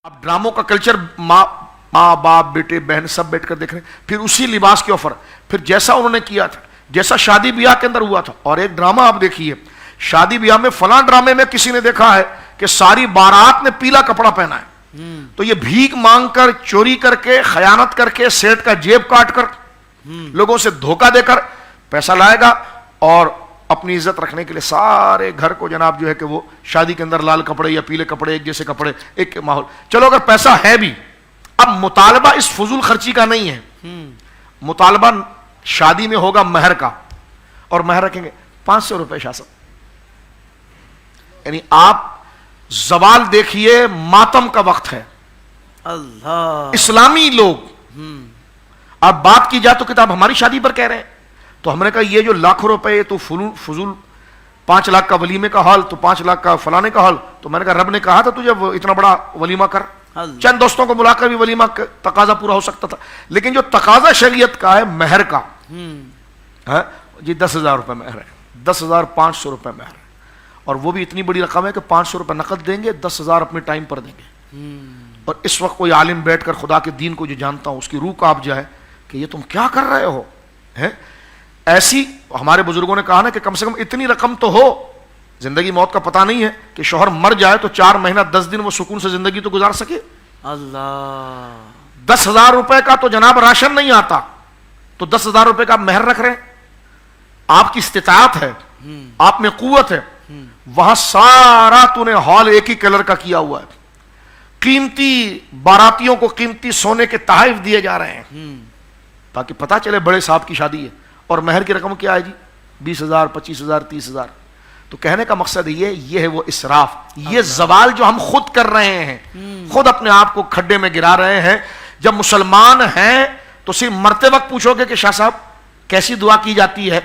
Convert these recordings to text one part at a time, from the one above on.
अब ड्रामों का कल्चर माँ बाप बेटे बहन सब बैठकर देख रहे हैं, फिर उसी लिबास के ऑफर, फिर जैसा उन्होंने किया था, जैसा शादी ब्याह के अंदर हुआ था। और एक ड्रामा आप देखिए, शादी ब्याह में फलां ड्रामे में किसी ने देखा है कि सारी बारात ने पीला कपड़ा पहना है, तो ये भीख मांगकर, चोरी करके, खयानत करके, सेठ का जेब काट कर, लोगों से धोखा देकर पैसा लाएगा और अपनी इज्जत रखने के लिए सारे घर को जनाब जो है कि वो शादी के अंदर लाल कपड़े या पीले कपड़े, एक जैसे कपड़े, एक माहौल। चलो अगर पैसा है भी, अब मुतालबा इस फजूल खर्ची का नहीं है, मुतालबा शादी में होगा महर का, और महर रखेंगे 500 रुपए शासन। यानी आप जवाल देखिए, मातम का वक्त है। अल्लाह, इस्लामी लोग, अब बात की जाए तो किताब हमारी शादी पर कह रहे हैं, तो हमने कहा ये जो लाखों रुपए तो फजूल 5 लाख का वलीमे का हाल, तो 5 लाख का फलाने का हाल, तो मैंने कहा रब ने कहा था तुझे इतना बड़ा वलीमा कर, चंद दोस्तों को बुलाकर भी वलीमा तकाजा पूरा हो सकता था। लेकिन जो तकाजा शरीयत का है महर का है जी, 10,000 रुपए महर है, 10,500 रुपए महर है, और वो भी इतनी बड़ी रकम है कि 500 रुपए नकद देंगे, 10,000 अपने टाइम पर देंगे। और इस वक्त कोई आलिम बैठकर खुदा के दीन को जो जानता हूं उसकी रूह कांप जाए कि ये तुम क्या कर रहे हो, हैं? ऐसी हमारे बुजुर्गों ने कहा ना कि कम से कम इतनी रकम तो हो, जिंदगी मौत का पता नहीं है कि शौहर मर जाए तो 4 महीना 10 दिन वो सुकून से जिंदगी तो गुजार सके। अल्लाह, 10,000 रुपए का तो जनाब राशन नहीं आता, तो 10,000 रुपए का मेहर रख रहे हैं। आपकी इस्तिताअत है, आप में कुव्वत है, वहां सारा तूने हॉल एक ही कलर का किया हुआ है, कीमती बारातियों को कीमती सोने के तोहफे दिए जा रहे हैं ताकि पता चले बड़े साहब की शादी है। और महर की रकम क्या है जी? 20,000, 25,000, 30,000। तो कहने का मकसद ये है वो इसराफ, ये जवाल जो हम खुद कर रहे हैं, खुद अपने आप को खड्डे में गिरा रहे हैं। जब मुसलमान हैं तो सिर्फ मरते वक्त पूछोगे कि शाह साहब कैसी दुआ की जाती है,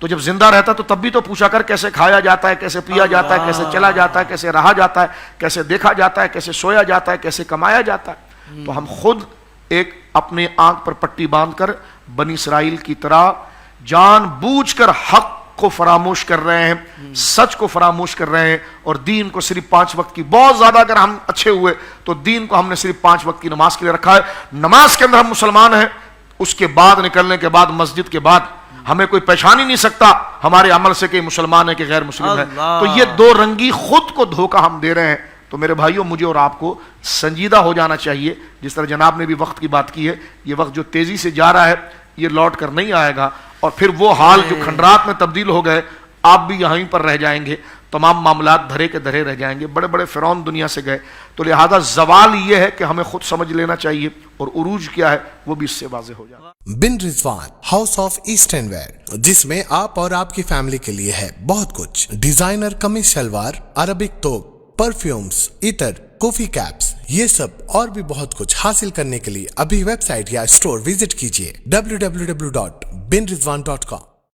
तो जब जिंदा रहता तो तब भी तो पूछा कर कैसे खाया जाता है, कैसे पिया जाता है, कैसे चला जाता है, कैसे रहा जाता है, कैसे देखा जाता है, कैसे सोया जाता है, कैसे कमाया जाता है। तो हम खुद एक अपने आंख पर पट्टी बांधकर बनी इसराइल की तरह जानबूझकर हक को फरामोश कर रहे हैं, सच को फरामोश कर रहे हैं, और दीन को सिर्फ 5 वक्त की, बहुत ज्यादा अगर हम अच्छे हुए तो दीन को हमने सिर्फ 5 वक्त की नमाज के लिए रखा है। नमाज के अंदर हम मुसलमान हैं, उसके बाद निकलने के बाद मस्जिद के बाद हमें कोई पहचान ही नहीं सकता हमारे अमल से कि मुसलमान है कि गैर मुस्लिम है। तो ये दो रंगी खुद को धोखा हम दे रहे हैं। तो मेरे भाइयों, मुझे और आपको संजीदा हो जाना चाहिए। जिस तरह जनाब ने भी वक्त की बात की है, ये वक्त जो तेजी से जा रहा है ये लौट कर नहीं आएगा, और फिर वो हाल जो खंडरात में तब्दील हो गए, आप भी यहीं पर रह जाएंगे, तमाम मामलात धरे के धरे रह जाएंगे। बड़े बड़े फिरौन दुनिया से गए, तो लिहाजा जवाल ये है कि हमें खुद समझ लेना चाहिए, और उरूज क्या है वो भी इससे वाज़ेह हो जाए। Bin Rizwan House of Eastern wear, जिसमें आप और आपकी फैमिली के लिए है बहुत कुछ। डिजाइनर कमीज शलवार, अरबिक तोप, परफ्यूम्स, इतर, कॉफी कैप्स, ये सब और भी बहुत कुछ हासिल करने के लिए अभी वेबसाइट या स्टोर विजिट कीजिए www.binrizwan.com।